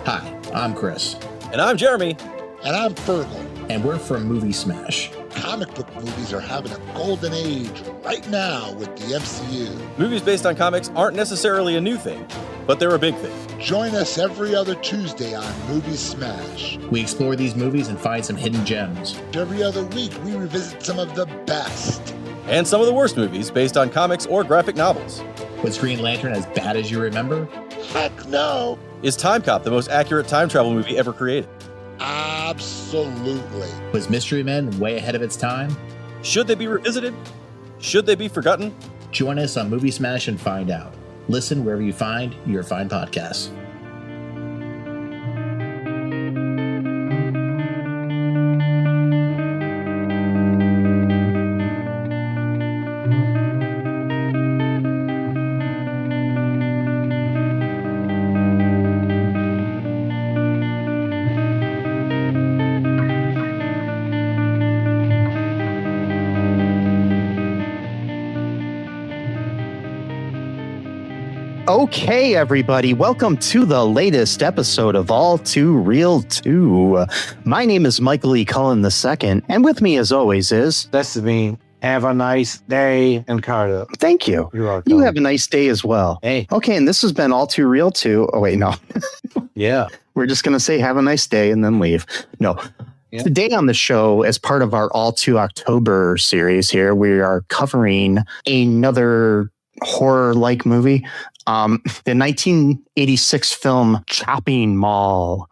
Hi, I'm Chris. And I'm Jeremy. And I'm Fergal. And we're from Movie Smash. Comic book movies are having a golden age right now with the MCU. Movies based on comics aren't necessarily a new thing, but they're a big thing. Join us every other Tuesday on Movie Smash. We explore these movies and find some hidden gems. Every other week, we revisit some of the best. And some of the worst movies based on comics or graphic novels. Was Green Lantern as bad as you remember? Heck no! Is Time Cop the most accurate time travel movie ever created? Absolutely. Was Mystery Men way ahead of its time? Should they be revisited? Should they be forgotten? Join us on Movie Smash and find out. Listen wherever you find your fine podcasts. Okay, everybody, welcome to the latest episode of All2-ReelToo. My name is Michael E. Cullen II, and with me, as always, is... That's me. Have a nice day, and Carter. Thank you. You're welcome. You have a nice day as well. Hey. Okay, and this has been All2-ReelToo. Oh, wait, no. Yeah. We're just going to say have a nice day and then leave. No. Yeah. Today on the show, as part of our All2-October series here, we are covering another horror-like movie. The 1986 film Chopping Mall.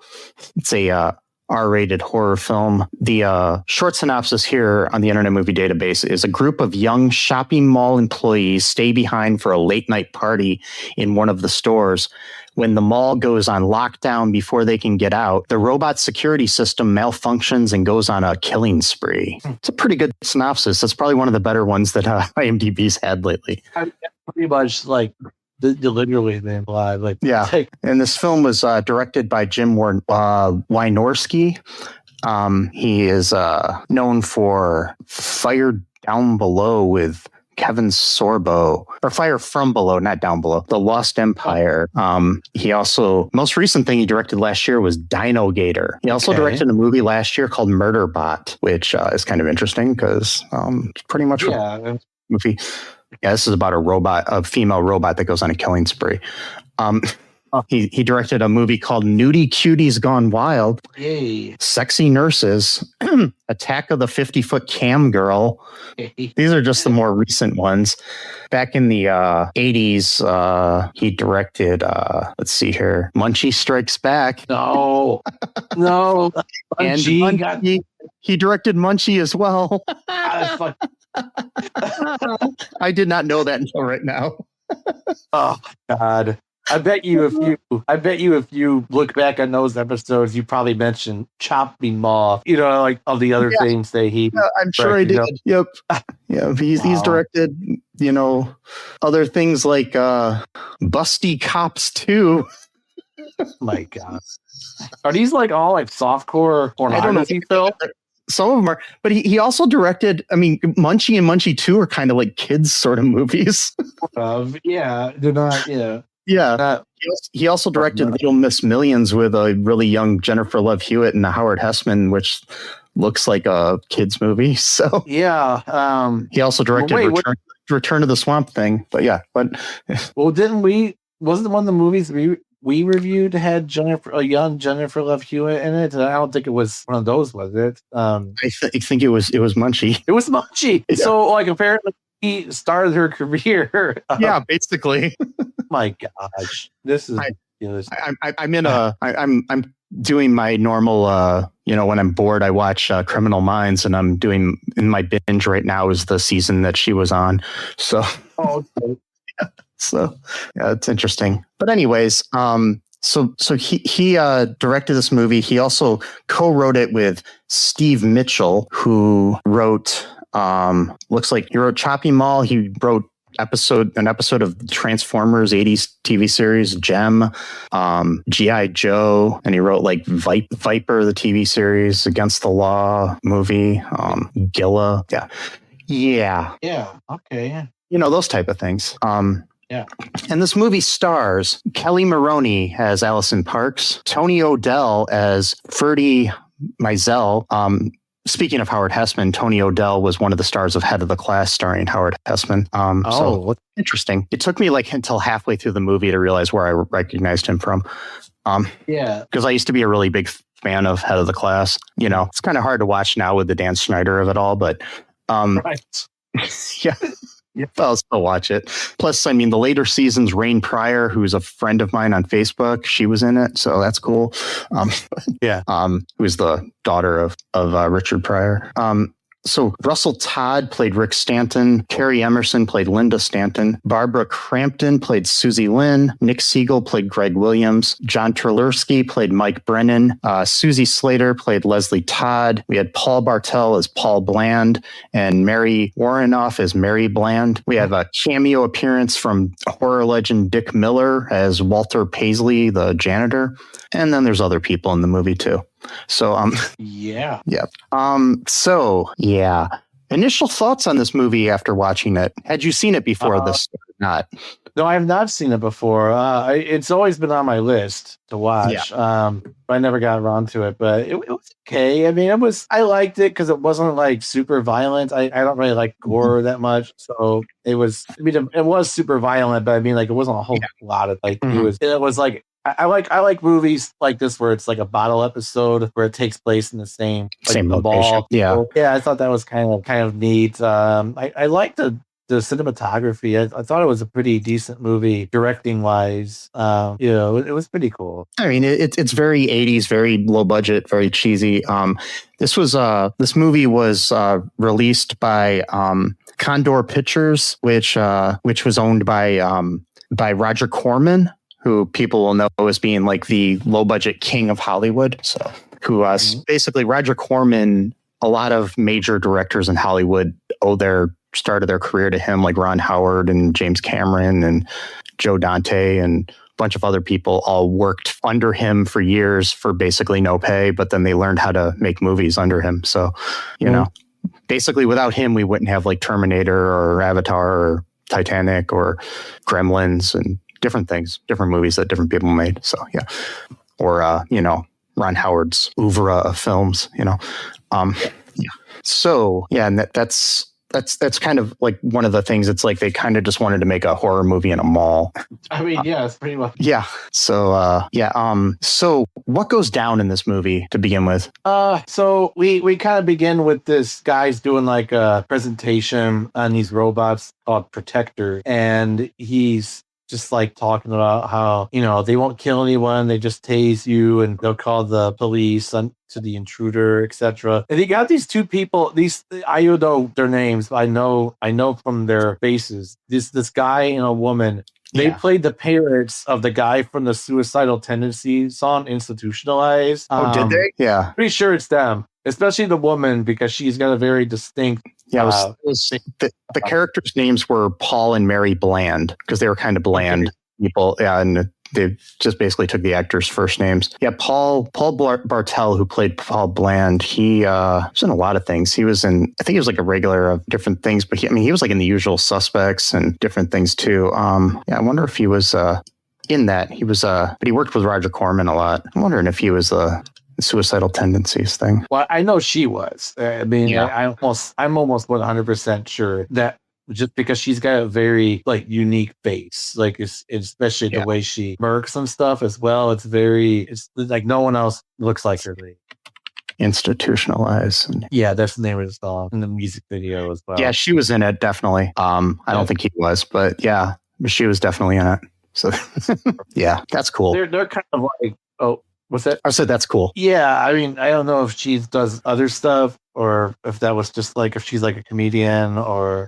It's a R-rated horror film. The short synopsis here on the Internet Movie Database is a group of young shopping mall employees stay behind for a late-night party in one of the stores. When the mall goes on lockdown before they can get out, the robot security system malfunctions and goes on a killing spree. It's a pretty good synopsis. That's probably one of the better ones that IMDb's had lately. Pretty much like literally the implied. Like, yeah. And this film was directed by Jim Wynorski. He is known for Fire Down Below with Kevin Sorbo, or Fire From Below, not Down Below, The Lost Empire. He also, most recent thing he directed last year was Dino Gator. He also directed a movie last year called Murderbot, which is kind of interesting because it's pretty much a movie. Yeah, this is about a female robot that goes on a killing spree. He directed a movie called Nudie Cuties Gone Wild. Yay. Sexy Nurses, Attack of the 50-Foot Cam Girl. These are just the more recent ones. Back in the 80s, he directed, let's see here, Munchie Strikes Back. No. And Munchie, he directed Munchie as well. I did not know that until right now. Oh, God. I bet you if you look back on those episodes, you probably mentioned Chopping Mall, like all the other things that he. Yeah, I'm sure I did. Yep. Yeah, he's directed, other things like Busty Cops 2. My God. Are these like all like softcore pornography films? Some of them are, but he also directed, Munchie and Munchie 2 are kind of like kids sort of movies. Yeah, they're not, Yeah. He also directed Little Miss Millions with a really young Jennifer Love Hewitt and Howard Hessman, which looks like a kids movie. So yeah. He also directed Return to the Swamp Thing. But yeah, well, wasn't one of the movies we reviewed had a young Jennifer Love Hewitt in it? I don't think it was one of those, was it? I think it was Munchie. It was Munchie. Yeah. So like apparently he started her career. Yeah, basically. My gosh, this is. I'm doing my normal. When I'm bored, I watch Criminal Minds, and I'm doing in my binge right now is the season that she was on. So. Oh. Okay. So yeah, it's interesting. But anyways, so he directed this movie. He also co-wrote it with Steve Mitchell, who wrote. Looks like he wrote Chopping Mall. He wrote an episode of Transformers 80s TV series, Gem, G.I. Joe, and he wrote like Viper, the TV series, Against the Law movie, Gilla. Yeah. Yeah. Okay. Those type of things. Yeah. And this movie stars Kelli Maroney as Allison Parks, Toni O'Dell as Ferdy Mizell. Speaking of Howard Hessman, Toni O'Dell was one of the stars of Head of the Class, starring Howard Hessman. So interesting. It took me like until halfway through the movie to realize where I recognized him from. Because I used to be a really big fan of Head of the Class. You know, it's kind of hard to watch now with the Dan Schneider of it all, but Right. yeah. Yeah, I'll still watch it. Plus, I mean, the later seasons, Rain Pryor, who's a friend of mine on Facebook, she was in it, so that's cool. Who's the daughter of Richard Pryor. So Russell Todd played Rick Stanton. Carrie Emerson played Linda Stanton. Barbara Crampton played Susie Lynn. Nick Segal played Greg Williams. John Terlesky played Mike Brennan. Suzee Slater played Leslie Todd. We had Paul Bartel as Paul Bland and Mary Woronov as Mary Bland. We have a cameo appearance from horror legend Dick Miller as Walter Paisley, the janitor. And then there's other people in the movie too. So initial thoughts on this movie after watching it. Had you seen it before this or not? No, I have not seen it before. It's always been on my list to watch. But I never got around to it. But it was okay. I mean, I liked it because it wasn't like super violent. I don't really like gore that much, so it was. I mean, it was super violent, but I mean, like it wasn't a whole lot of like it was like. I like movies like this where it's like a bottle episode where it takes place in the same location. Ball. Yeah. So, I thought that was kind of neat. I liked the cinematography. I thought it was a pretty decent movie directing wise. It was pretty cool. I mean, it's very 80s, very low budget, very cheesy. This movie was released by Condor Pictures, which was owned by Roger Corman, who people will know as being like the low budget king of Hollywood. So who basically Roger Corman, a lot of major directors in Hollywood owe started their career to him, like Ron Howard and James Cameron and Joe Dante and a bunch of other people all worked under him for years for basically no pay, but then they learned how to make movies under him. So, you know, basically without him, we wouldn't have like Terminator or Avatar or Titanic or Gremlins and different things, different movies that different people made. So, yeah. Or, Ron Howard's oeuvre of films, So, and that's kind of like one of the things. It's like they kind of just wanted to make a horror movie in a mall. I mean, it's pretty much. Yeah. So, so what goes down in this movie to begin with? So we kind of begin with this guy's doing like a presentation on these robots called Protector, and he's just like talking about how, they won't kill anyone. They just tase you and they'll call the police to the intruder, etc. And he got these two people, I don't know their names, but I know from their faces, this guy and a woman. They played the parents of the guy from the Suicidal Tendencies song Institutionalized. Did they? Yeah. Pretty sure it's them. Especially the woman, because she's got a very distinct. The characters' names were Paul and Mary Bland because they were kind of bland people. Yeah, and they just basically took the actors' first names. Yeah, Paul Bartel, who played Paul Bland, he was in a lot of things. He was in, I think he was like a regular of different things, but he was like in The Usual Suspects and different things too. I wonder if he was in that. He was, but he worked with Roger Corman a lot. I'm wondering if he was the Suicidal Tendencies thing. Well, I know she was. I mean, I'm almost 100% sure that just because she's got a very like unique face, like especially the way she smirks and stuff as well. It's like no one else looks like her. Institutionalized. Yeah, that's the name of the song in the music video as well. Yeah, she was in it definitely. I don't think he was, but yeah, she was definitely in it. So yeah, that's cool. They're kind of like what's that? I said that's cool. Yeah, I mean, I don't know if she does other stuff or if that was just like if she's like a comedian or.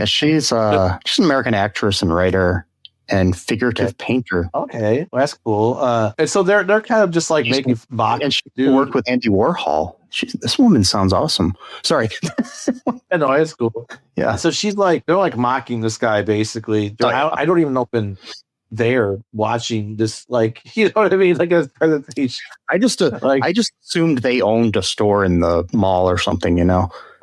She's an American actress and writer and figurative painter. Okay, well, that's cool. And so they're kind of just like making mock. And she worked with Andy Warhol. This woman sounds awesome. Sorry. I know, it's cool. Yeah. So they're like mocking this guy basically. I don't even know if been there watching this, like, you know what I mean, like a presentation. I just assumed they owned a store in the mall or something,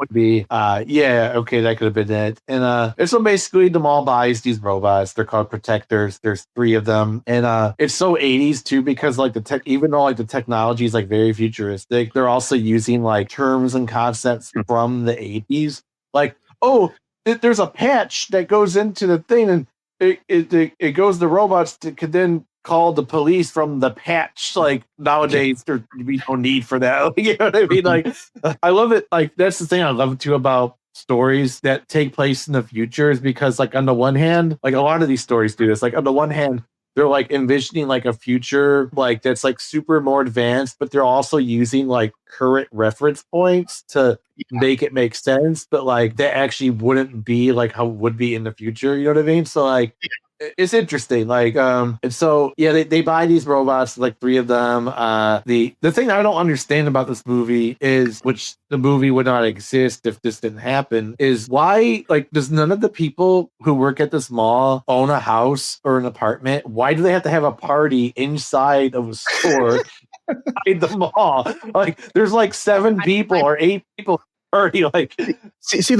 would be. Yeah, okay, that could have been it. And so basically the mall buys these robots. They're called protectors. There's 3 of them. And it's so 80s too, because like even though like the technology is like very futuristic, they're also using like terms and concepts from the 80s. Like, oh, there's a patch that goes into the thing, and it goes to robots that could then call the police from the patch. Like nowadays, there'd be no need for that. You know what I mean? Like, I love it. Like, that's the thing I love too about stories that take place in the future, is because like on the one hand, like a lot of these stories do this. Like on the one hand, they're like envisioning like a future like that's like super more advanced, but they're also using like current reference points to make it make sense. But like that actually wouldn't be like how it would be in the future. You know what I mean? So like it's interesting. Like and so yeah, they buy these robots, like 3 of them. The thing I don't understand about this movie is, which the movie would not exist if this didn't happen, is why like does none of the people who work at this mall own a house or an apartment? Why do they have to have a party inside of a store in the mall? Like there's like 7 people or 8 people already. Like see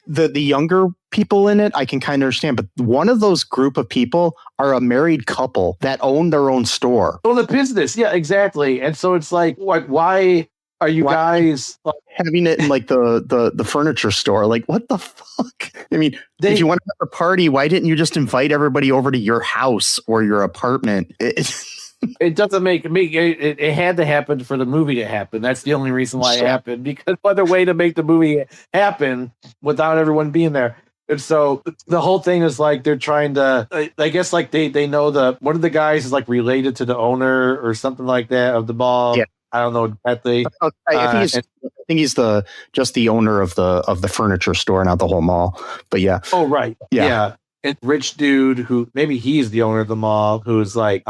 the younger people in it, I can kind of understand, but one of those group of people are a married couple that own their own store. Own a business, yeah, exactly. And so it's like why are you guys like, having it in like the furniture store? Like, what the fuck? I mean, if you want to have a party, why didn't you just invite everybody over to your house or your apartment? It doesn't make me. It had to happen for the movie to happen. That's the only reason why it happened. Because what other way to make the movie happen without everyone being there? And so the whole thing is like they're trying to. I guess like they know one of the guys is like related to the owner or something like that of the mall. Yeah. I don't know exactly. I think he's just the owner of the furniture store, not the whole mall. But yeah. Oh right. Yeah. And rich dude who maybe he's the owner of the mall, who's like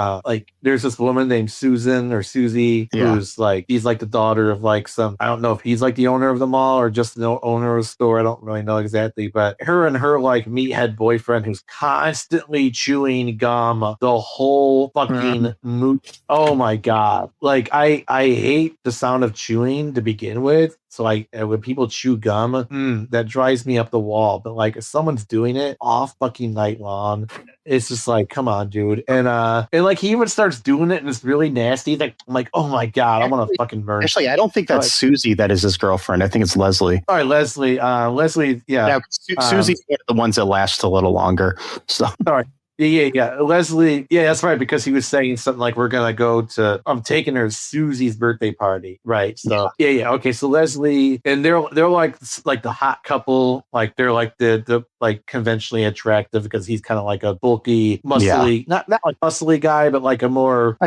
there's this woman named Susan or Suzee who's like, he's like the daughter of like some, I don't know if he's like the owner of the mall or just the owner of the store. I don't really know exactly, but her and her like meathead boyfriend who's constantly chewing gum the whole fucking movie. Oh my God. Like I hate the sound of chewing to begin with. So like when people chew gum, that drives me up the wall. But like if someone's doing it all fucking night long, it's just like, come on, dude. And like he even starts doing it and it's really nasty. Like I'm like, oh my God, I want to fucking burn. Actually, I don't think that's Suzee that is his girlfriend. I think it's Leslie. All right, Leslie. Leslie, yeah. Suzee's one of the ones that last a little longer. So sorry. Yeah. Leslie, yeah, that's right, because he was saying something like, we're gonna go to, I'm taking her to Suzee's birthday party, right? So yeah. Okay, so Leslie, and they're like the hot couple, like they're like the like conventionally attractive because he's kind of like a bulky, muscly, not like muscly guy, but like a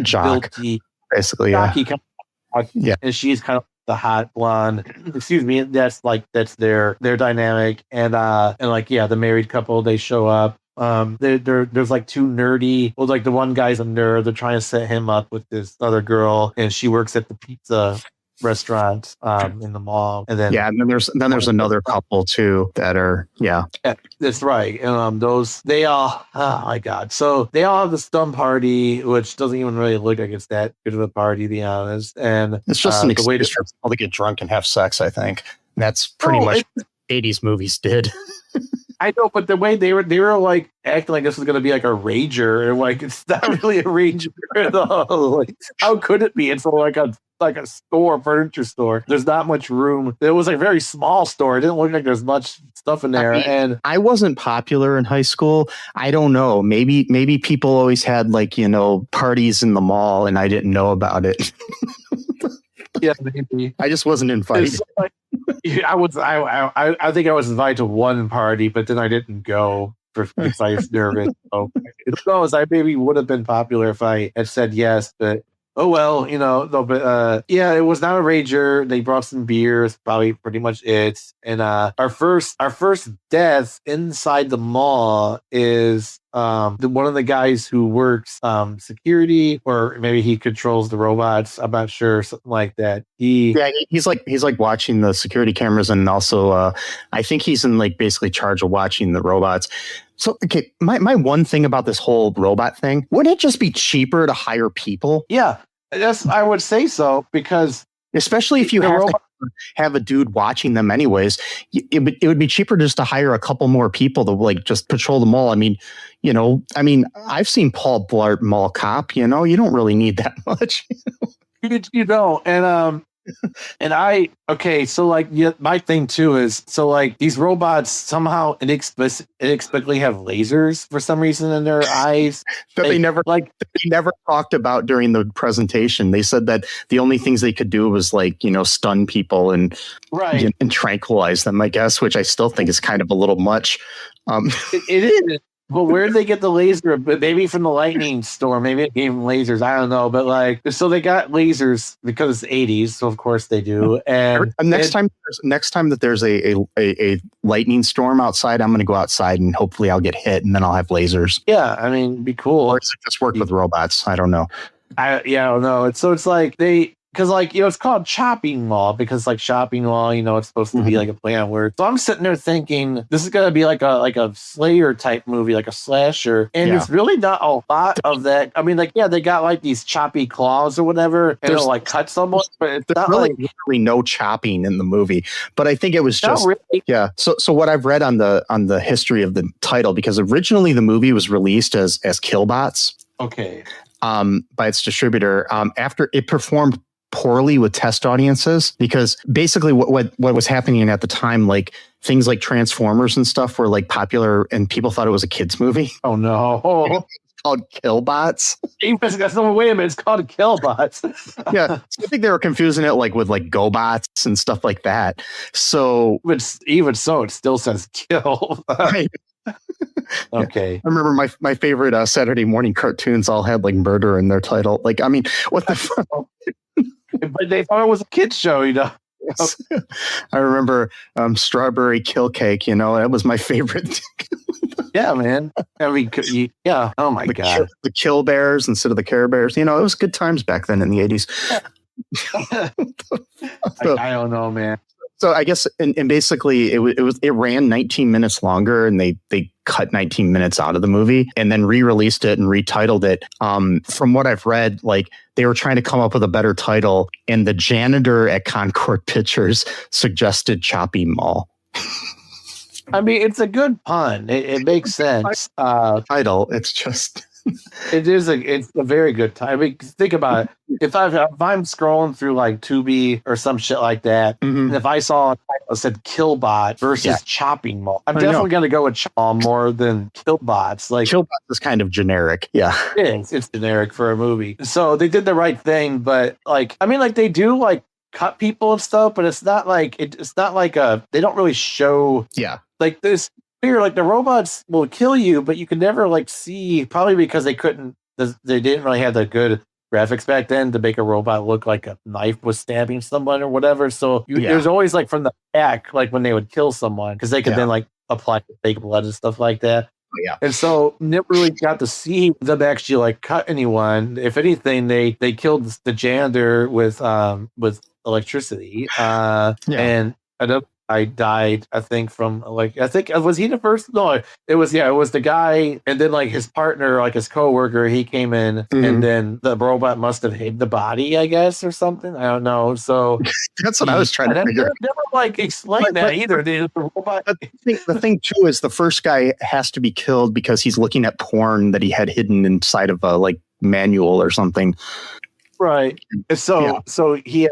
jock, bulky, basically, jockey kind of, and she's kind of the hot blonde. Excuse me. That's their dynamic, and like the married couple, they show up. There's like 2 nerdy. Well, like the one guy's a nerd. They're trying to set him up with this other girl, and she works at the pizza restaurant in the mall. And then and then there's another couple too that are that's right. And they all, oh my God, so they all have this dumb party, which doesn't even really look like it's that good of a party, to be honest. And it's just an excuse for people to get drunk and have sex. I think that's pretty much what 80s movies did. I know, but the way they were like acting like this was going to be like a rager, and like it's not really a rager at all. Like, how could it be? It's like a store, furniture store. There's not much room. It was like a very small store. It didn't look like there's much stuff in there. And I wasn't popular in high school. I don't know. Maybe people always had like parties in the mall, and I didn't know about it. Yeah, maybe. I just wasn't invited. I think I was invited to one party, but then I didn't go because I was nervous. So who knows? I maybe would have been popular if I had said yes, but oh well, no, but it was not a rager. They brought some beers, probably pretty much it. And our first death inside the mall is one of the guys who works security, or maybe he controls the robots. I'm not sure, something like that. He's like watching the security cameras, and also I think he's in like basically charge of watching the robots. So, okay, my one thing about this whole robot thing, wouldn't it just be cheaper to hire people? Yeah, I would say so, because especially if you have have a dude watching them anyways. It would be cheaper just to hire a couple more people to like just patrol the mall. I mean, I've seen Paul Blart Mall Cop. You don't really need that much. You don't, so like, yeah, my thing too is, so like these robots somehow inexplicably have lasers for some reason in their eyes that they never talked about during the presentation. They said that the only things they could do was like, stun people and tranquilize them, I guess, which I still think is kind of a little much. It is. But where did they get the laser? Maybe from the lightning storm. Maybe it gave them lasers. I don't know. But like, so they got lasers because it's 80s. So of course they do. And next time that there's a lightning storm outside, I'm going to go outside and hopefully I'll get hit and then I'll have lasers. Yeah, I mean, it'd be cool. Or just work with robots. I don't know. I don't know. It's like because like, it's called shopping mall because like shopping mall, it's supposed to be like a play on words. So I'm sitting there thinking this is gonna be like a Slayer type movie, like a slasher, and it's really not a lot of that. I mean, like, they got like these choppy claws or whatever, and it'll like cut someone, but it's not really no chopping in the movie. But I think it was just So what I've read on the history of the title, because originally the movie was released as Killbots. Okay. By its distributor. After it performed poorly with test audiences, because basically what was happening at the time, like things like Transformers and stuff were like popular and people thought it was a kids movie. Oh no. It's called Killbots. No, wait a minute, it's called Killbots. Yeah. So I think they were confusing it like with like GoBots and stuff like that. So even so, it still says kill. Right. Okay. I remember my favorite Saturday morning cartoons all had like murder in their title. Like, I mean, what the fuck? But they thought it was a kid's show, Yes. I remember Strawberry Kill Cake, that was my favorite. Yeah, man. I mean, yeah. Oh my God. The Kill Bears instead of the Care Bears. It was good times back then in the 80s. I don't know, man. So I guess, and basically it ran 19 minutes longer, and they cut 19 minutes out of the movie and then re-released it and retitled it. From what I've read, like they were trying to come up with a better title, and the janitor at Concord Pictures suggested Choppy Mall. I mean, it's a good pun. It makes sense. Title. It's just. It's a very good time. I mean, think about it. If I'm scrolling through like Tubi or some shit like that, and if I saw a title that said Killbot versus Chopping Mall, I'm definitely going to go with Chopping more than Killbots. Like Killbots is kind of generic. Yeah, it's generic for a movie. So they did the right thing, but like, I mean, like they do like cut people and stuff, but it's not like they don't really show. Yeah, like this. Here, like the robots will kill you, but you can never like see, probably because they didn't really have the good graphics back then to make a robot look like a knife was stabbing someone or whatever. So there's always like from the back, like when they would kill someone, because they could then like apply fake blood and stuff like that. Yeah. And so never really got to see them actually like cut anyone. If anything, they killed the janitor with electricity. And another guy died, I think, from was he the first? No, it was the guy, and then like his partner, like his coworker, he came in, and then the robot must have hid the body, I guess, or something. I don't know. So that's what I was trying to figure. Never like explain that either. The robot. The thing too is the first guy has to be killed because he's looking at porn that he had hidden inside of a like manual or something. Right. So he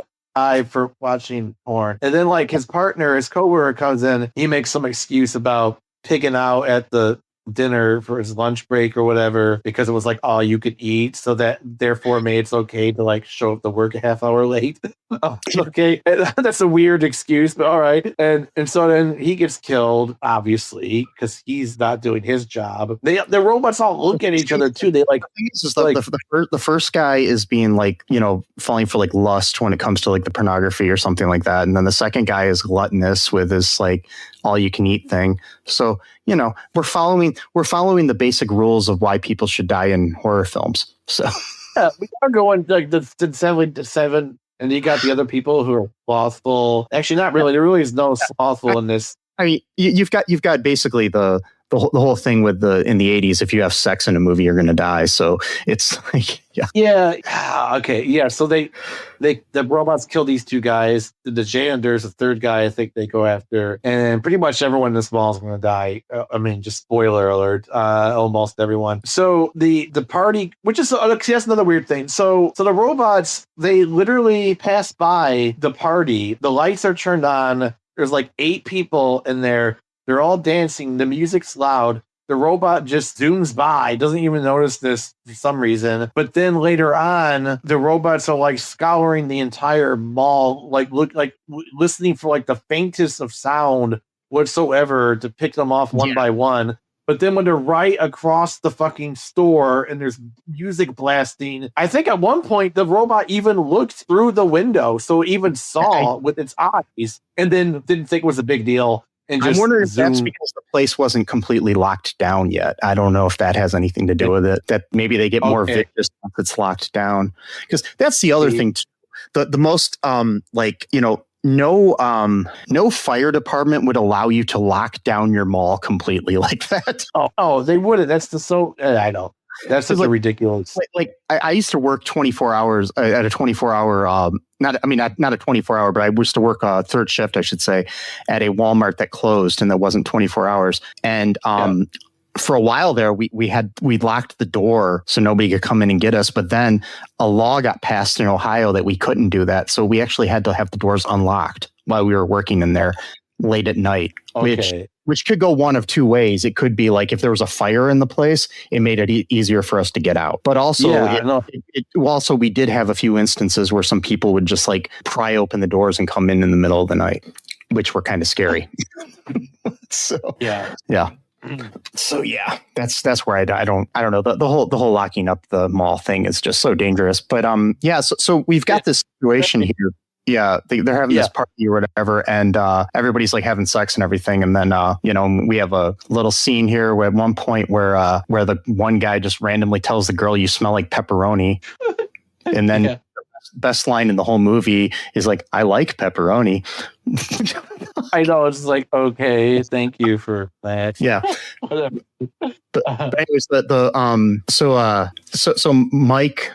for watching porn, and then like his partner, his coworker comes in, he makes some excuse about pigging out at the dinner for his lunch break or whatever because it was like all you could eat, so that therefore made it okay to like show up to work a half hour late. Oh, okay. That's a weird excuse, but all right. And so then he gets killed, obviously, because he's not doing his job. The robots all look at each other too. They like, the first guy is being like, falling for like lust when it comes to like the pornography or something like that. And then the second guy is gluttonous with his like all you can eat thing. So, we're following the basic rules of why people should die in horror films. So yeah, we are going like the 7. And you got the other people who are slothful. Actually, not really. There really is no slothful in this. I mean, you've got basically the the whole thing with in the 80s, if you have sex in a movie, you're going to die. So it's like, okay, yeah. So the robots kill these two guys. The janitors, the third guy, I think they go after, and pretty much everyone in this mall is going to die. I mean, just spoiler alert, almost everyone. So the party, which is that's another weird thing. So the robots, they literally pass by the party. The lights are turned on. There's like 8 people in there. They're all dancing. The music's loud. The robot just zooms by, doesn't even notice this for some reason. But then later on, the robots are like scouring the entire mall, like listening for like the faintest of sound whatsoever to pick them off one by one. But then when they're right across the fucking store and there's music blasting, I think at one point the robot even looked through the window, so it even saw with its eyes, and then didn't think it was a big deal. And I'm wondering if that's because the place wasn't completely locked down yet. I don't know if that has anything to do with it. That maybe they get more vicious once it's locked down. Because that's the other thing too. The most no fire department would allow you to lock down your mall completely like that. Oh, they wouldn't. That's I know. That's such a ridiculous. I used to work 24 hours at a 24-hour. Not a 24-hour, but I used to work a third shift, I should say, at a Walmart that closed and that wasn't 24 hours. And for a while there, we locked the door so nobody could come in and get us. But then a law got passed in Ohio that we couldn't do that, so we actually had to have the doors unlocked while we were working in there late at night. Which could go one of two ways. It could be like if there was a fire in the place, it made it easier for us to get out. But also, also we did have a few instances where some people would just like pry open the doors and come in the middle of the night, which were kind of scary. So So that's where I don't know. The whole locking up the mall thing is just so dangerous. But so we've got this situation here. Yeah, they're having this party or whatever, and everybody's like having sex and everything. And then, we have a little scene here where at one point where the one guy just randomly tells the girl, "You smell like pepperoni," and then the best line in the whole movie is like, "I like pepperoni." I know, it's like, okay, thank you for that. Yeah. But anyways, so Mike,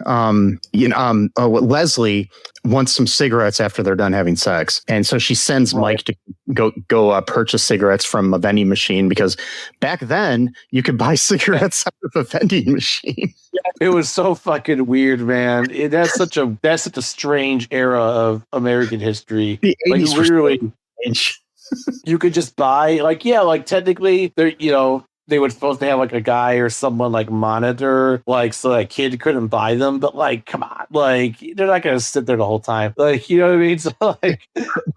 Leslie wants some cigarettes after they're done having sex, and so she sends Mike to go purchase cigarettes from a vending machine, because back then you could buy cigarettes out of a vending machine. It was so fucking weird, man. That's such a strange era of American history. The 80s literally, you could just buy technically they were supposed to have like a guy or someone like monitor, like, so a kid couldn't buy them, but like, come on, like, they're not going to sit there the whole time. Like, you know what I mean? So like,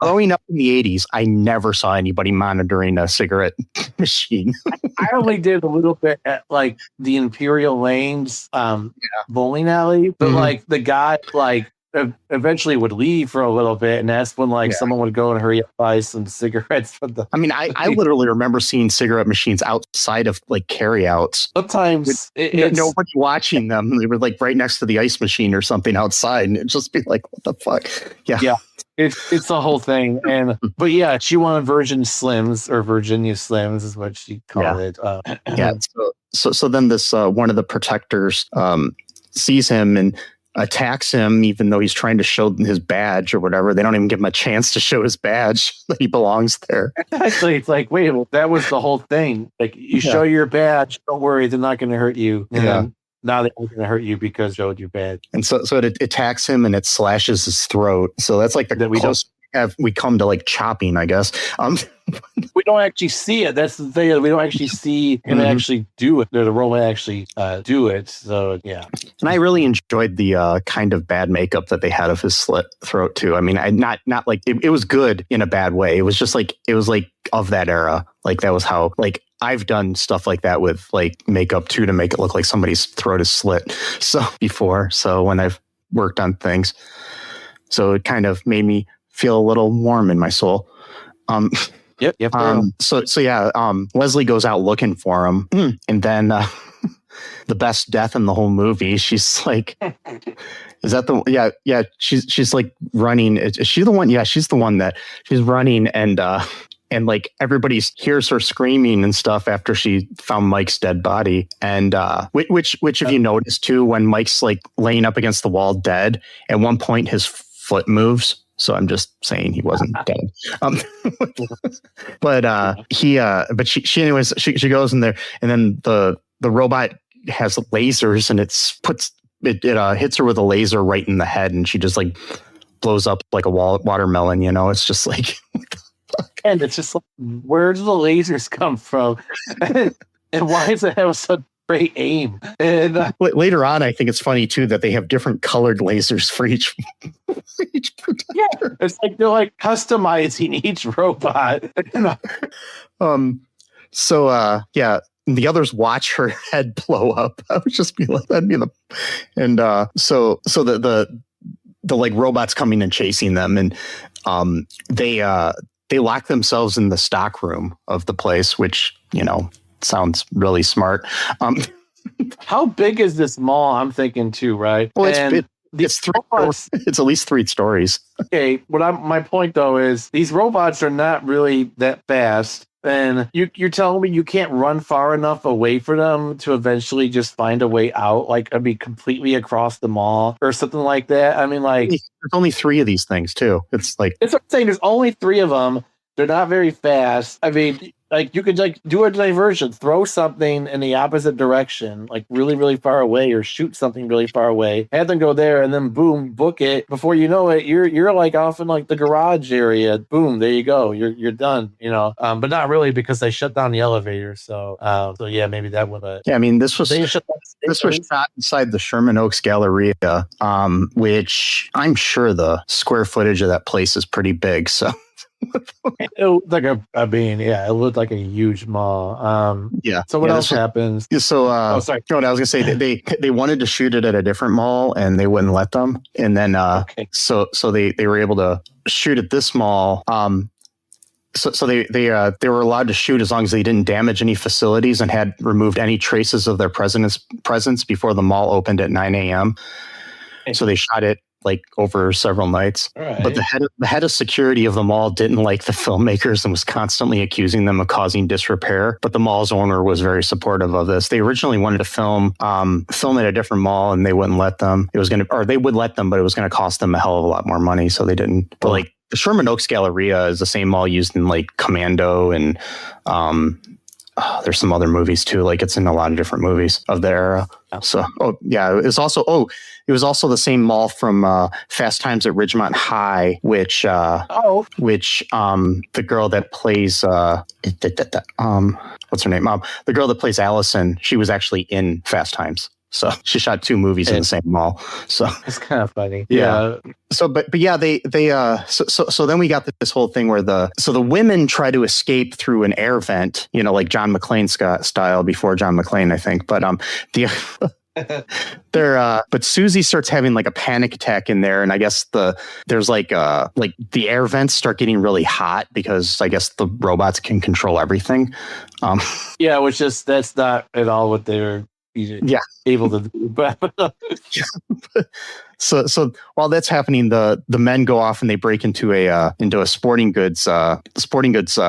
growing up in the 80s, I never saw anybody monitoring a cigarette machine. I only did a little bit at like the Imperial Lanes bowling alley, but like the guy like eventually would leave for a little bit, and that's when someone would go and hurry up buy some cigarettes for the. I mean, I literally remember seeing cigarette machines outside of like carryouts. Sometimes nobody watching them. They were like right next to the ice machine or something outside, and it'd just be like, what the fuck? Yeah. It's the whole thing, but yeah, she wanted Virgin Slims, or Virginia Slims is what she called it. So then this one of the protectors sees him and attacks him, even though he's trying to show his badge or whatever. They don't even give him a chance to show his badge that he belongs there. Actually, it's like, wait, well, that was the whole thing. Like, you show your badge, don't worry, they're not going to hurt you. And now they're going to hurt you because you showed your badge. And so it attacks him and it slashes his throat. So that's like the closest we come to like chopping, I guess. We don't actually see it. That's the thing. We don't actually see him actually do it. The robot actually do it. So yeah. And I really enjoyed the kind of bad makeup that they had of his slit throat too. I mean, not like it was good in a bad way. It was just like of that era. Like that was how like I've done stuff like that with like makeup too, to make it look like somebody's throat is slit. So before, when I've worked on things, so it kind of made me feel a little warm in my soul. Yep. Leslie goes out looking for him, and then the best death in the whole movie. She's like, "Is that the?" Yeah. She's like running. Is she the one? Yeah, she's the one that she's running, and and like everybody hears her screaming and stuff after she found Mike's dead body. And which if you notice too, when Mike's like laying up against the wall dead, at one point his foot moves. So I'm just saying he wasn't dead. But she anyways, she goes in there, and then the robot has lasers, and it hits her with a laser right in the head, and she just like blows up like a watermelon. It's just like, and it's just like, where do the lasers come from? And why does it have such great aim? And later on, I think it's funny too that they have different colored lasers for each protector. Yeah, it's like they're like customizing each robot. The others watch her head blow up. I would just be like, that'd be so the like robots coming and chasing them, and they lock themselves in the stock room of the place, which sounds really smart. How big is this mall? I'm thinking too, right? Well, it's at least 3 stories. Okay, my point though is these robots are not really that fast. And you're telling me you can't run far enough away from them to eventually just find a way out, like completely across the mall or something like that? I mean, like, there's only 3 of these things too. It's like, it's what I'm saying. There's only 3 of them. They're not very fast. I mean, like, you could like do a diversion, throw something in the opposite direction, like really, really far away, or shoot something really far away, have them go there, and then boom, book it. Before you know it, you're like off in like the garage area. Boom, there you go. You're done. But not really, because they shut down the elevator. So yeah, maybe that would. Yeah, I mean, this was shot inside the Sherman Oaks Galleria, which I'm sure the square footage of that place is pretty big. So. It looked like it looked like a huge mall. Yeah. So what else happens? So, sorry. No, I was gonna say they wanted to shoot it at a different mall, and they wouldn't let them. And then, so they were able to shoot at this mall. So they were allowed to shoot as long as they didn't damage any facilities and had removed any traces of their presence before the mall opened at 9 a.m. So they shot it like over several nights. Right. But the head of security of the mall didn't like the filmmakers and was constantly accusing them of causing disrepair. But the mall's owner was very supportive of this. They originally wanted to film at a different mall, and they wouldn't let them. They would let them, but it was going to cost them a hell of a lot more money, so they didn't. But like the Sherman Oaks Galleria is the same mall used in like Commando, and there's some other movies too. Like it's in a lot of different movies of the era. So, it was also the same mall from Fast Times at Ridgemont High, which the girl that plays what's her name? The girl that plays Allison, she was actually in Fast Times. So she shot 2 movies in the same mall. So it's kind of funny. Yeah. So, but yeah, so then we got this whole thing where the women try to escape through an air vent, like John McClane style, before John McClane, I think. But but Suzee starts having like a panic attack in there, and I guess there's like the air vents start getting really hot because I guess the robots can control everything. Which that's not at all what they're able to do. But so while that's happening, the men go off and they break into a sporting goods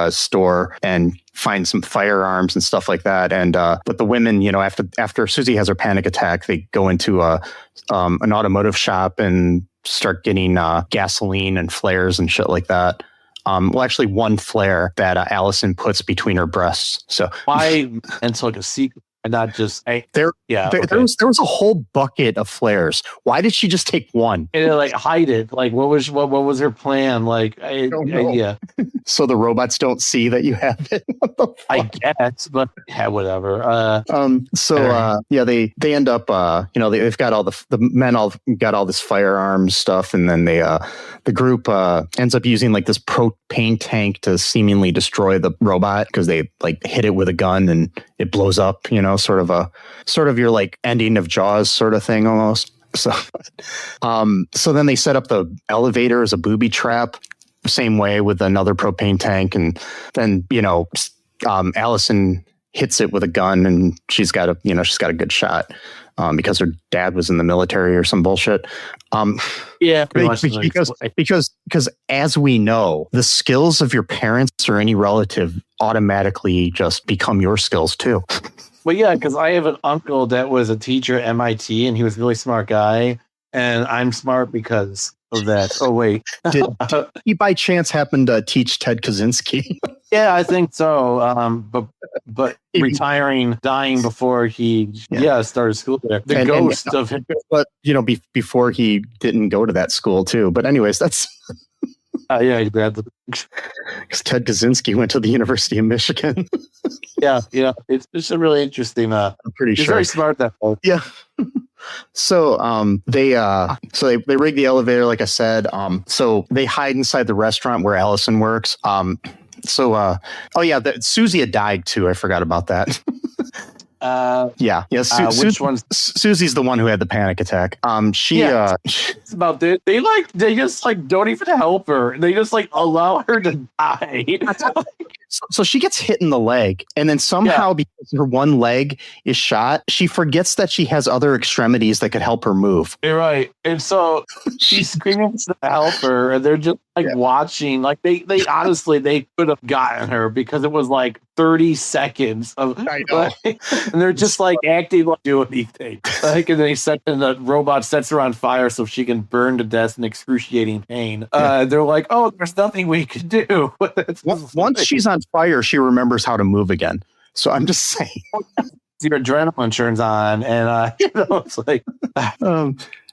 store and find some firearms and stuff like that. And but the women, after Suzee has her panic attack, they go into an automotive shop and start getting gasoline and flares and shit like that. Actually, one flare that Allison puts between her breasts. So why? And so like a secret. And not just there was a whole bucket of flares. Why did she just take one? And like hide it. Like what was her plan? Like yeah. So the robots don't see that you have it. I guess, but yeah, whatever. They end up they've got all the men all got all this firearms stuff, and then the group ends up using like this propane tank to seemingly destroy the robot because they like hit it with a gun and it blows up, sort of your like ending of Jaws sort of thing almost. So then they set up the elevator as a booby trap, same way with another propane tank, and then Allison hits it with a gun, and she's got a good shot because her dad was in the military or some bullshit. Because as we know, the skills of your parents parents or any relative automatically just become your skills too. Well, yeah, because I have an uncle that was a teacher at MIT, and he was a really smart guy, and I'm smart because of that. Oh, wait. Did he by chance happen to teach Ted Kaczynski? Yeah, I think so. But retiring, dying before he started school there. The ghost of him. But before he didn't go to that school too. But anyways, that's he grabbed because Ted Kaczynski went to the University of Michigan. yeah. It's a really interesting. I'm pretty sure he's very smart that way. Yeah. So they rig the elevator, like I said. So they hide inside the restaurant where Allison works. Suzee had died too. I forgot about that. Which one's Suzee's the one who had the panic attack. It's about they just like don't even help her. They just like allow her to die. So she gets hit in the leg, and then somehow because her one leg is shot, she forgets that she has other extremities that could help her move. You're right. And so she's screaming to help her, and they're just like watching. Like they honestly they could have gotten her because it was like 30 seconds of and they're just like acting like do anything. Like and the robot sets her on fire so she can burn to death in excruciating pain. They're like, oh, there's nothing we can do. Once she's on fire, she remembers how to move again. So I'm just saying. Your adrenaline turns on, and it's like.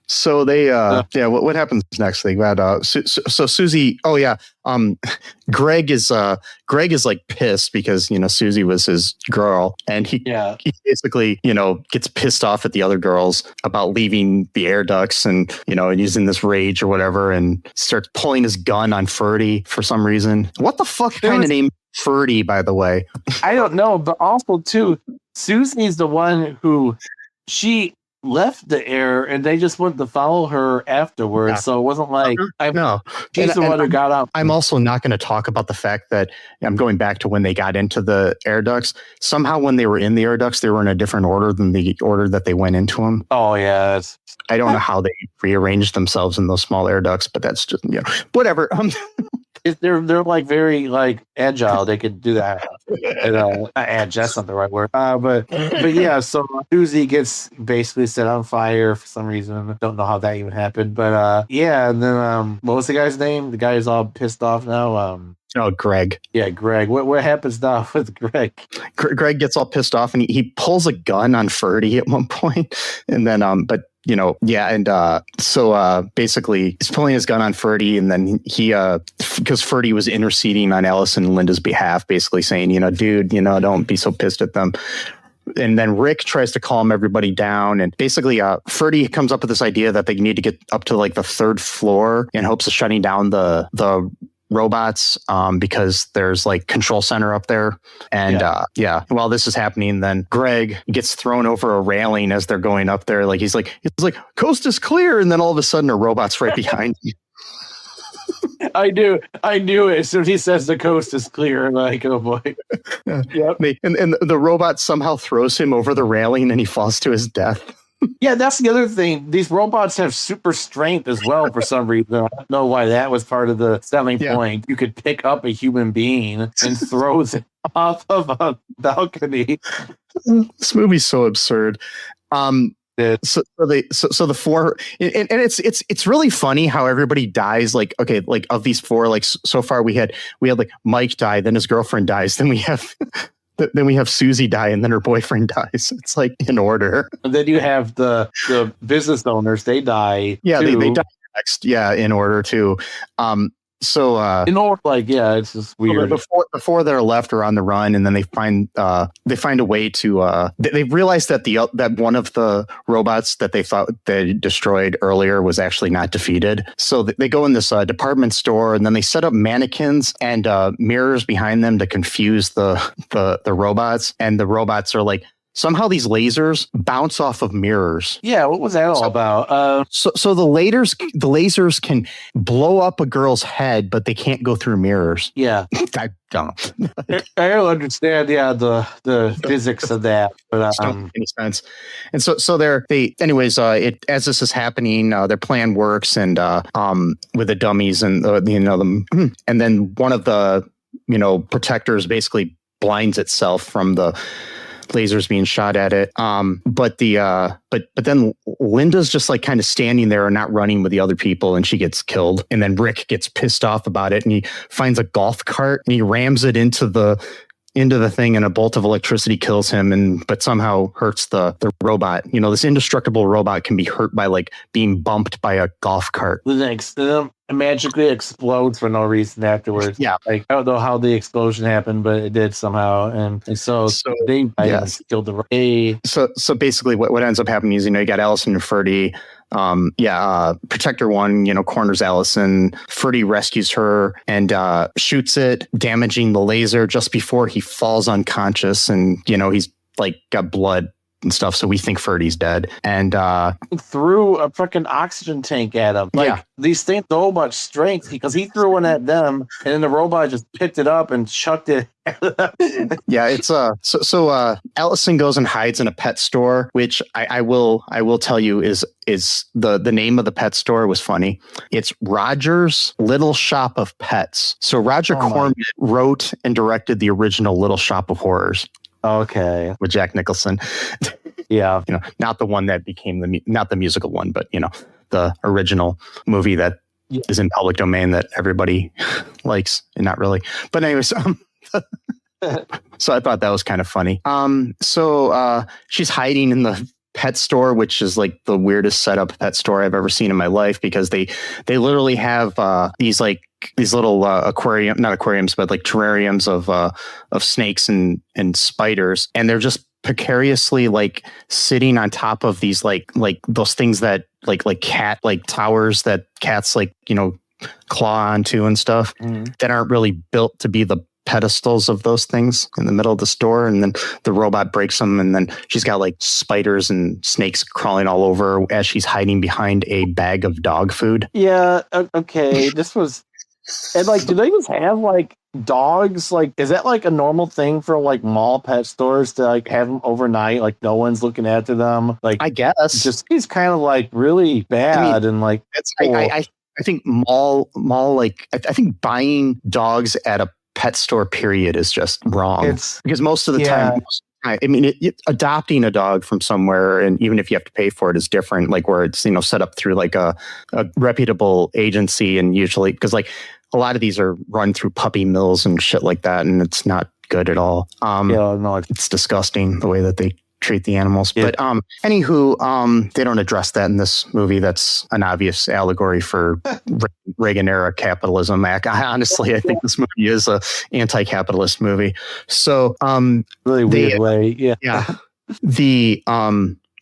So they, what happens next? They got so Suzee. Oh yeah, Greg is like pissed because Suzee was his girl, and he basically gets pissed off at the other girls about leaving the air ducts, and and he's in this rage or whatever, and starts pulling his gun on Ferdy for some reason. What the fuck kind of name Ferdy, by the way? I don't know, but also too, Suzee's the one who she left the air and they just wanted to follow her afterwards. So it wasn't like she's the one who got out. I'm also not going to talk about the fact that I'm going back to when they got into the air ducts. Somehow when they were in the air ducts, they were in a different order than the order that they went into them. Oh yeah. I don't know how they rearranged themselves in those small air ducts, but that's just, whatever. They're like very like agile. They could do that. That's not the right word. But yeah. So Suzee gets basically set on fire for some reason. Don't know how that even happened. But and then what was the guy's name? The guy is all pissed off now. Greg. Yeah, Greg. What happens now with Greg? Greg gets all pissed off and he pulls a gun on Ferdy at one point, and then so basically he's pulling his gun on Ferdy, and then he because Ferdy was interceding on Allison and Linda's behalf, basically saying, dude, don't be so pissed at them. And then Rick tries to calm everybody down, and basically Ferdy comes up with this idea that they need to get up to like the third floor in hopes of shutting down the robots because there's like control center up there. And while this is happening, then Greg gets thrown over a railing as they're going up there. Like he's like coast is clear, and then all of a sudden a robot's right behind you. I knew it as soon as he says the coast is clear. I'm like, oh boy. Yep. And the robot somehow throws him over the railing and he falls to his death. Yeah, that's the other thing. These robots have super strength as well for some reason. I don't know why that was part of the selling point. You could pick up a human being and throw them off of a balcony. This movie's so absurd. So the four, and it's really funny how everybody dies. Like, okay, like of these four, like so far we had like Mike die, then his girlfriend dies, then we have Suzee die, and then her boyfriend dies. It's like in order. And then you have the business owners; they die. Yeah, they die next. Yeah, in order too. In order, it's just weird. Before they're left or on the run, and then they find a way to. They realize that that one of the robots that they thought they destroyed earlier was actually not defeated. So they go in this department store, and then they set up mannequins and mirrors behind them to confuse the robots. And the robots are like, somehow these lasers bounce off of mirrors. Yeah, what was that all about? So the lasers can blow up a girl's head, but they can't go through mirrors. Yeah, I don't know. I don't understand. Yeah, the physics of that, but doesn't make any sense. And so anyways. As this is happening, their plan works, and with the dummies and them, and then one of the protectors basically blinds itself from the lasers being shot at it. But then Linda's just like kind of standing there and not running with the other people, and she gets killed. And then Rick gets pissed off about it, and he finds a golf cart and he rams it into the thing, and a bolt of electricity kills him, but somehow hurts the robot. This indestructible robot can be hurt by like being bumped by a golf cart. It magically explodes for no reason afterwards. Yeah. Like, I don't know how the explosion happened, but it did somehow. And so they killed the robot. So basically what ends up happening is, you got Allison and Ferdy. Protector 1, corners Allison. Ferdy rescues her and shoots it, damaging the laser just before he falls unconscious. And, he's like got blood and stuff. So we think Ferdy's dead. And threw a freaking oxygen tank at him. These things so much strength because he threw one at them, and then the robot just picked it up and chucked it. Yeah, it's so Allison goes and hides in a pet store, which I will tell you is the name of the pet store was funny. It's Roger's Little Shop of Pets. So Roger Corman wrote and directed the original Little Shop of Horrors. Okay. With Jack Nicholson. Yeah. Not the one that became not the musical one, but the original movie that is in public domain that everybody likes, and not really. But anyways, so I thought that was kind of funny. So she's hiding in the pet store, which is like the weirdest setup pet store I've ever seen in my life, because they literally have these little not aquariums, but like terrariums of snakes and spiders, and they're just precariously like sitting on top of these like those things that like cat like towers that cats like claw onto and stuff that aren't really built to be the pedestals of those things in the middle of the store. And then the robot breaks them, and then she's got like spiders and snakes crawling all over as she's hiding behind a bag of dog food. Yeah. Okay. This was, and like, do they just have like dogs? Like, is that like a normal thing for like mall pet stores to like have them overnight? Like, no one's looking after them. Like, I guess just he's kind of like really bad. And like, it's I think mall like I think buying dogs at a pet store period is just wrong. Because most of the time, I mean, adopting a dog from somewhere, and even if you have to pay for it, is different. Like where it's set up through like a reputable agency, and usually because like a lot of these are run through puppy mills and shit like that, and it's not good at all. It's disgusting the way that they treat the animals. Yeah. But anywho, they don't address that in this movie. That's an obvious allegory for Reagan era capitalism. I think this movie is a anti-capitalist movie. So really weird way. Yeah.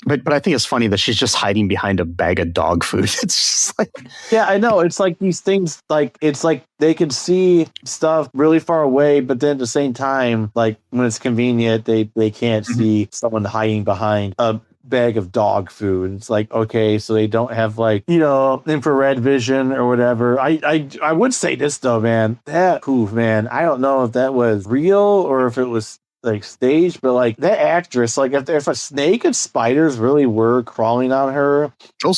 But I think it's funny that she's just hiding behind a bag of dog food. It's just like, yeah, I know. It's like these things, like it's like they can see stuff really far away, but then at the same time, like when it's convenient, they can't see someone hiding behind a bag of dog food. It's like, okay, so they don't have like infrared vision or whatever. I would say this though, man. That poof, man. I don't know if that was real or if it was like staged, but like that actress, like if a snake and spiders really were crawling on her,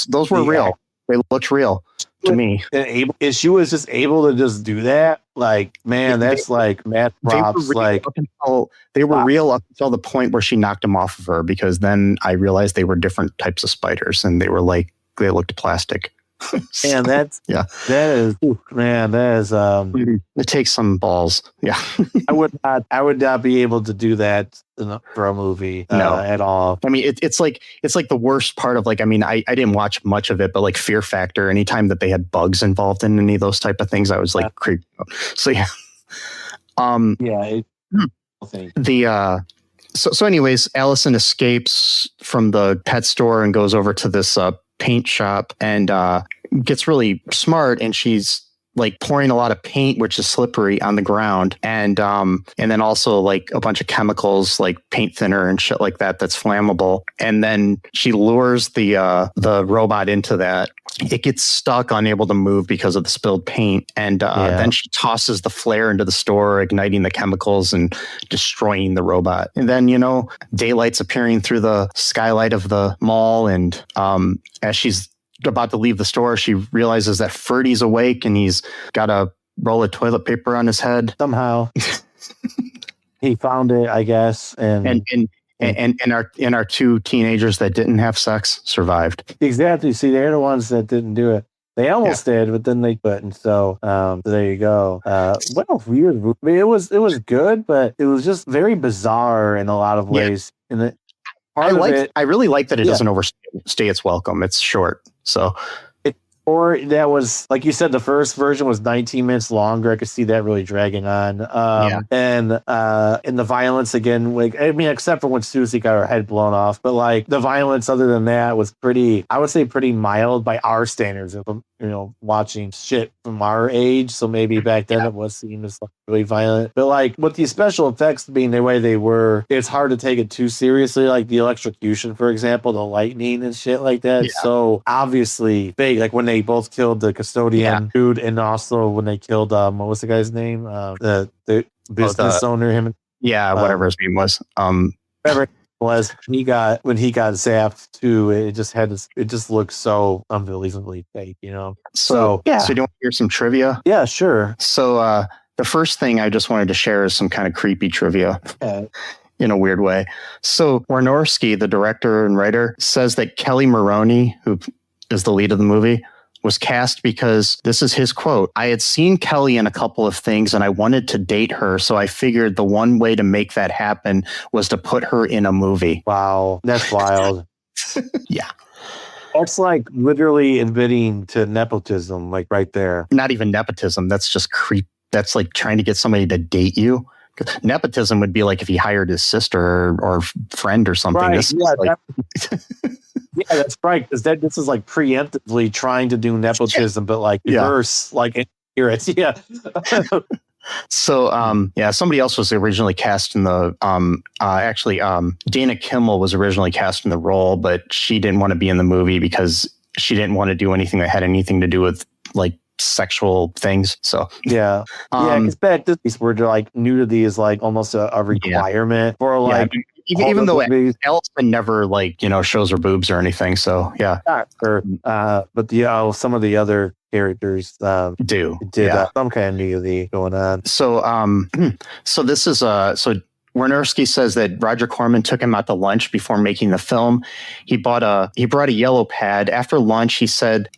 those were real. They looked real to me. And she was just able to just do that. Like, man, that's like mad props. They were real up until the point where she knocked them off of her, because then I realized they were different types of spiders, and they looked plastic. And that is it takes some balls. Yeah. I would not be able to do that for a movie at all. I mean, it's like the worst part of like, I mean, I didn't watch much of it, but like Fear Factor, anytime that they had bugs involved in any of those type of things, I was like creeped out. So yeah. So anyways, Allison escapes from the pet store and goes over to this paint shop and gets really smart, and she's like pouring a lot of paint, which is slippery, on the ground, and then also like a bunch of chemicals like paint thinner and shit like that that's flammable. And then she lures the robot into that. It gets stuck, unable to move because of the spilled paint, and then she tosses the flare into the store, igniting the chemicals and destroying the robot. And then daylight's appearing through the skylight of the mall, and as she's about to leave the store, she realizes that Ferdy's awake, and he's got a roll of toilet paper on his head. Somehow he found it, I guess, and our two teenagers that didn't have sex survived. Exactly. See, they're the ones that didn't do it. They almost did, but then they couldn't. So there you go. What a weird movie. I mean, it was good, but it was just very bizarre in a lot of ways. And I really like that it doesn't overstay its welcome. It's short, so. Or that was, like you said, the first version was 19 minutes longer. I could see that really dragging on. And the violence again, like, I mean, except for when Suzee got her head blown off, but like the violence other than that was pretty, I would say pretty mild by our standards of, watching shit from our age. So maybe back then it was seen as like really violent, but like with the special effects being the way they were, it's hard to take it too seriously. Like the electrocution, for example, the lightning and shit like that. So obviously big, like when they both killed the custodian dude, and also when they killed what was the guy's name? The business owner, him. Whatever his name was. Whatever it was, when he got zapped too. It just looked so unbelievably fake, So do you want to hear some trivia? Yeah, sure. So the first thing I just wanted to share is some kind of creepy trivia. In a weird way. So Wynorski, the director and writer, says that Kelli Maroney, who is the lead of the movie, was cast because, this is his quote, "I had seen Kelli in a couple of things and I wanted to date her, so I figured the one way to make that happen was to put her in a movie." Wow, that's wild. Yeah. That's like literally admitting to nepotism, like right there. Not even nepotism, that's just creep. That's like trying to get somebody to date you. Nepotism would be like if he hired his sister or friend or something. Right, That's right. Because this is like preemptively trying to do nepotism, but like reverse, like hear it. Yeah. So, somebody else was originally cast in the, Dana Kimmel was originally cast in the role, but she didn't want to be in the movie because she didn't want to do anything that had anything to do with like sexual things. So because back this where like nudity is like almost a requirement for like even though Ellison never like shows her boobs or anything. So but some of the other characters did some kind of nudity going on. So so this is Wynorski says that Roger Corman took him out to lunch before making the film. He brought a yellow pad. After lunch, he said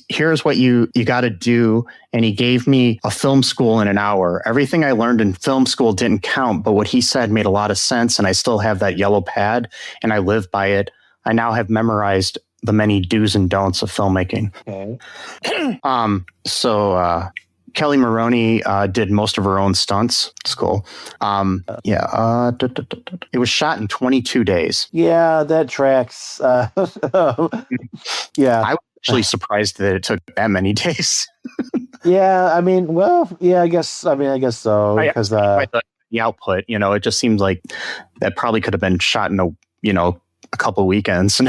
here's what you got to do. And he gave me a film school in an hour. Everything I learned in film school didn't count, but what he said made a lot of sense. And I still have that yellow pad and I live by it. I now have memorized the many do's and don'ts of filmmaking. Okay. Kelli Maroney did most of her own stunts. It's cool. It was shot in 22 days. Yeah, that tracks. I was actually surprised that it took that many days. I guess so. Because the output, it just seems like that probably could have been shot in a couple weekends.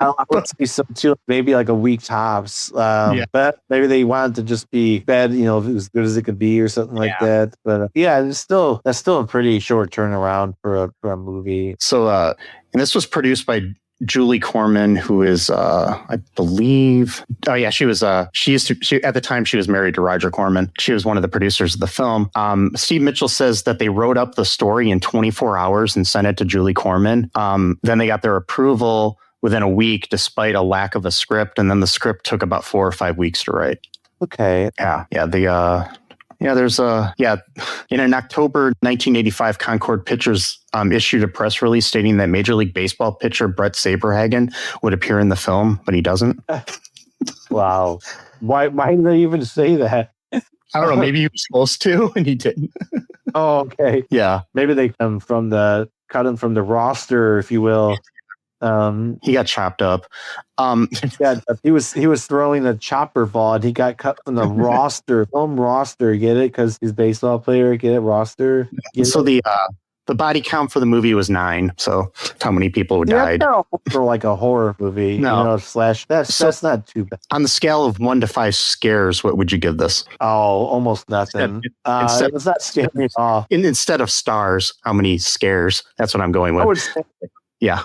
I would say so too. Maybe like a week tops. But maybe they wanted to just be bad, as good as it could be or something like that. But that's still a pretty short turnaround for a movie. So, and this was produced by Julie Corman, who is, I believe, she was, at the time she was married to Roger Corman. She was one of the producers of the film. Steve Mitchell says that they wrote up the story in 24 hours and sent it to Julie Corman. Then they got their approval within a week, despite a lack of a script. And then the script took about 4 or 5 weeks to write. Okay. In an October 1985, Concord Pictures issued a press release stating that Major League Baseball pitcher Brett Saberhagen would appear in the film, but he doesn't. Wow. Why did they even say that? I don't know. Maybe he was supposed to, and he didn't. Oh, okay. Yeah. Maybe they cut him from the roster, if you will. He got chopped up. He was throwing a chopper ball and he got cut from the film roster. Get it? Because he's a baseball player. Get it? Roster. The body count for the movie was 9. So how many people died? For like a horror movie. No. That's not too bad. On the scale of 1 to 5 scares, what would you give this? Oh, almost nothing. It was not scary at all. Instead of stars, how many scares? That's what I'm going with. I would say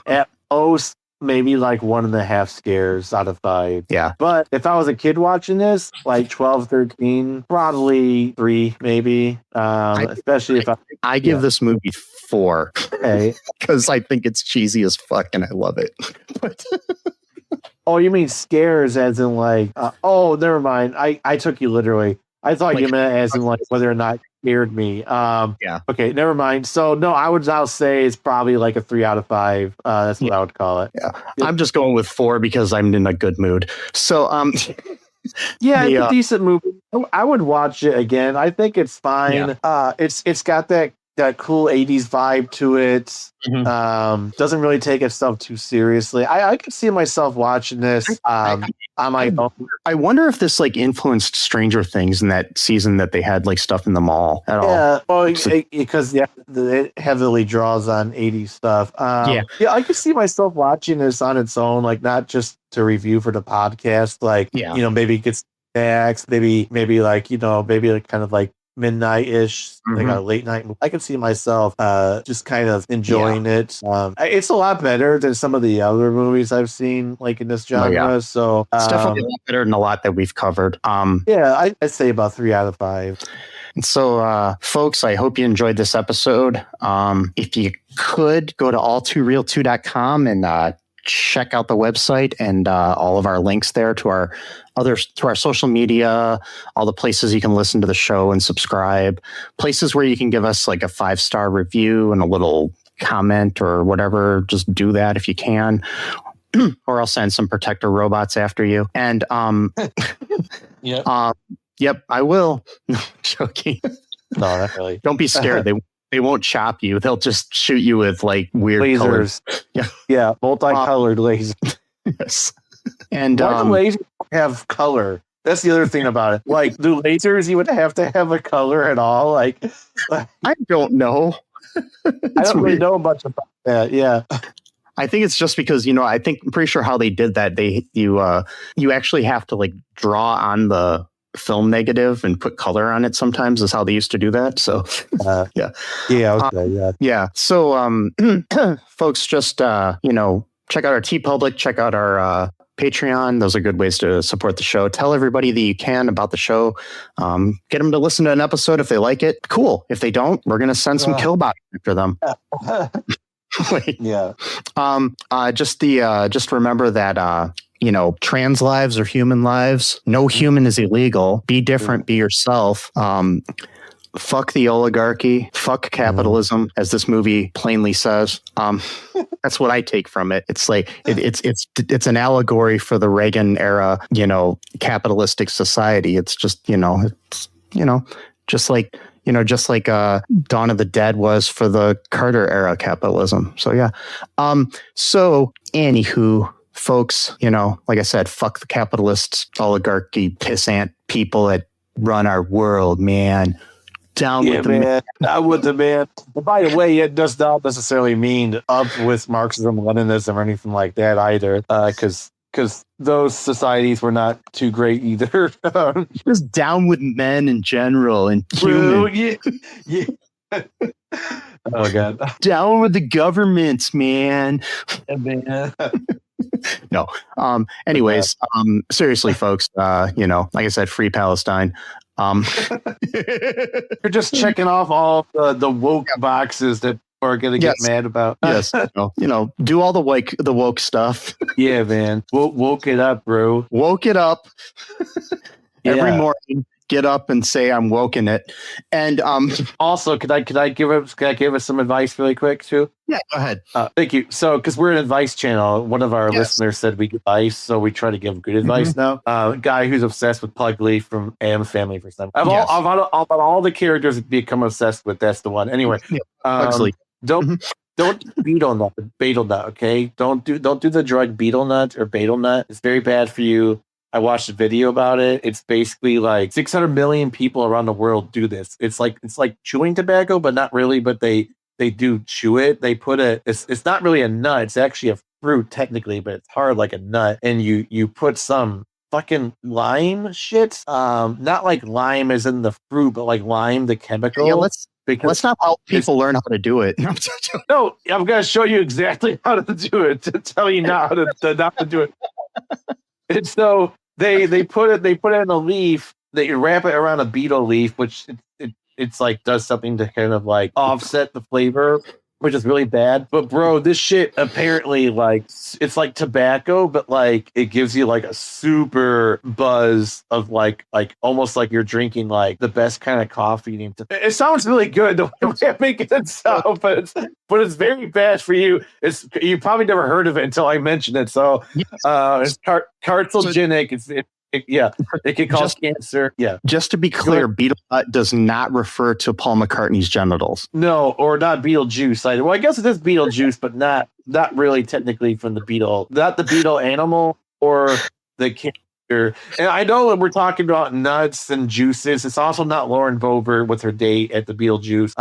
at most maybe like 1.5 scares out of 5. Yeah. But if I was a kid watching this, like 12, 13, probably 3, maybe. Especially if I give this movie 4. Okay. Because I think it's cheesy as fuck and I love it. But Oh, you mean scares as in like, oh, never mind. I took you literally. I thought Like- you meant as in like whether or not it scared me. Yeah. Okay, never mind. So no, I would now say it's probably like a 3 out of 5. That's what I would call it. Yeah. I'm just going with 4 because I'm in a good mood. So Yeah, The, it's a decent movie. I would watch it again. I think it's fine. It's got that cool 80s vibe to it. Doesn't really take itself too seriously. I could see myself watching this on my own. I wonder if this like influenced Stranger Things in that season that they had like stuff in the mall at all. Yeah, well, because it heavily draws on 80s stuff. Yeah, I could see myself watching this on its own, like not just to review for the podcast. Like, maybe get snacks, maybe like maybe like kind of like midnight-ish, like a late night. I could see myself just kind of enjoying it. It's a lot better than some of the other movies I've seen like in this genre. So it's definitely a lot better than a lot that we've covered. I'd say about 3 out of 5. And so, folks, I hope you enjoyed this episode. If you could go to all2ReelToo.com and check out the website and all of our links there to our social media, all the places you can listen to the show and subscribe, places where you can give us like a 5-star review and a little comment or whatever. Just do that if you can, or I'll send some protector robots after you. And yep, I will. No, joking. No, not really. Don't be scared. They won't chop you. They'll just shoot you with like weird lasers. Colors. Yeah, multicolored lasers. Yes. And why do lasers have color? That's the other thing about it. Like, do lasers even have to have a color at all? Like, I don't know. I don't really know much about that. Yeah. I think it's just because, I'm pretty sure how they did that. You actually have to like draw on the film negative and put color on it sometimes is how they used to do that. So yeah. So folks, just check out our TeePublic, check out our Patreon. Those are good ways to support the show. Tell everybody that you can about the show. Get them to listen to an episode if they like it. Cool. If they don't, we're gonna send some killbots after them. Yeah. Just remember that trans lives are human lives. No human is illegal. Be different, be yourself. Fuck the oligarchy, fuck capitalism, as this movie plainly says. That's what I take from it. It's like it's an allegory for the Reagan era, capitalistic society. It's just, just like Dawn of the Dead was for the Carter era capitalism. So yeah. So anywho, folks, like I said, fuck the capitalists, oligarchy, pissant people that run our world, man. Down with the man. Down with the man. And by the way, it does not necessarily mean up with Marxism, Leninism, or anything like that either, because those societies were not too great either. Just down with men in general and human. Yeah. Oh god. Down with the governments, man. Yeah, man. No. Anyways, seriously, folks, like I said, free Palestine. You're just checking off all the woke boxes that are going to get mad about. Yes. Do all the woke stuff. Yeah, man. Woke it up, bro. Woke it up. Every morning. Get up and say I'm woken it. And also, could I give us some advice really quick too? Yeah, go ahead. Thank you. So, because we're an advice channel, one of our listeners said we give advice, so we try to give good advice now. Guy who's obsessed with Pugly from Aames Family for some. All the characters that become obsessed with, that's the one. Anyway, don't beetle nut. Okay, don't do the drug beetle nut or betel nut. It's very bad for you. I watched a video about it. It's basically like 600 million people around the world do this. It's like chewing tobacco, but not really. But they do chew it. They put it's not really a nut. It's actually a fruit technically, but it's hard like a nut. And you put some fucking lime shit. Not like lime as in the fruit, but like lime the chemical. Yeah, Because Let's not help people learn how to do it. no, I'm going to show you exactly how to do it to tell you not to do it. And so they put it in a leaf. They wrap it around a beetle leaf, which it's like does something to kind of like offset the flavor, which is really bad. But bro, this shit apparently like it's like tobacco, but like it gives you like a super buzz of like almost like you're drinking like the best kind of coffee. It sounds really good the way I'm making it sound, but it's very bad for you. You probably never heard of it until I mentioned it. So it's carcinogenic. It can cause cancer. Yeah. Just to be clear, beetle nut does not refer to Paul McCartney's genitals. No, or not Beetlejuice either. Well, I guess it is Beetlejuice, but not really technically from the beetle. Not the beetle animal or the character. And I know when we're talking about nuts and juices, it's also not Lauren Boebert with her date at the Beetlejuice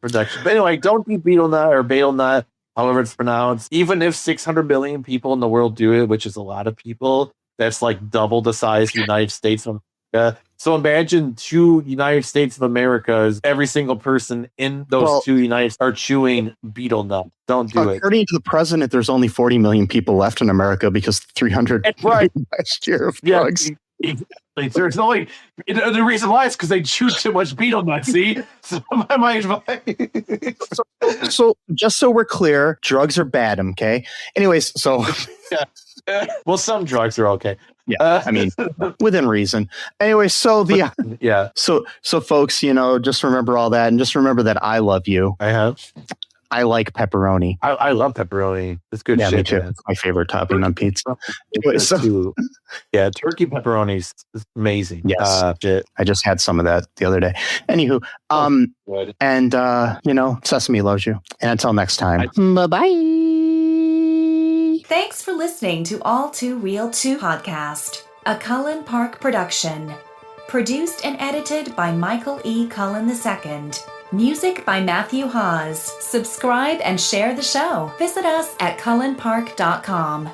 production. But anyway, don't be beetle nut or betel nut. However it's pronounced. Even if 600 billion people in the world do it, which is a lot of people, that's like double the size of the United States of America. So imagine 2 United States of Americas, every single person in those 2 United States are chewing betel nut. Don't do it. According to the president, there's only 40 million people left in America because 300 last year of drugs. Exactly. There's only the reason why is because they chew too much betel nut. See, so so just so we're clear, drugs are bad. Okay. Anyways, so well, some drugs are okay. Yeah, I mean, within reason. Anyway, so so folks, just remember all that, and just remember that I love you. I like pepperoni. I love pepperoni. It's good shit. Me too. It's my favorite topping on pizza. Yeah, turkey pepperonis is amazing. Yes. I just had some of that the other day. Anywho, Sesame loves you. And until next time, bye-bye. Thanks for listening to All2-ReelToo podcast, a Cullen Park production. Produced and edited by Michael E. Cullen II. Music by Matthew Hawes. Subscribe and share the show. Visit us at cullenpark.com.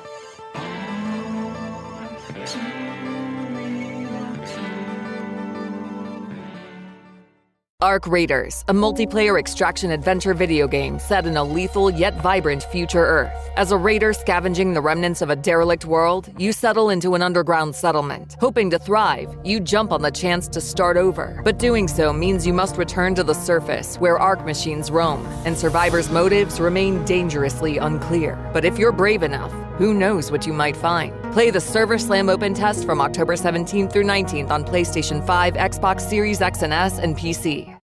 Ark Raiders, a multiplayer extraction adventure video game set in a lethal yet vibrant future Earth. As a raider scavenging the remnants of a derelict world, you settle into an underground settlement. Hoping to thrive, you jump on the chance to start over. But doing so means you must return to the surface, where Ark machines roam, and survivors' motives remain dangerously unclear. But if you're brave enough, who knows what you might find? Play the Server Slam Open Test from October 17th through 19th on PlayStation 5, Xbox Series X and S, and PC.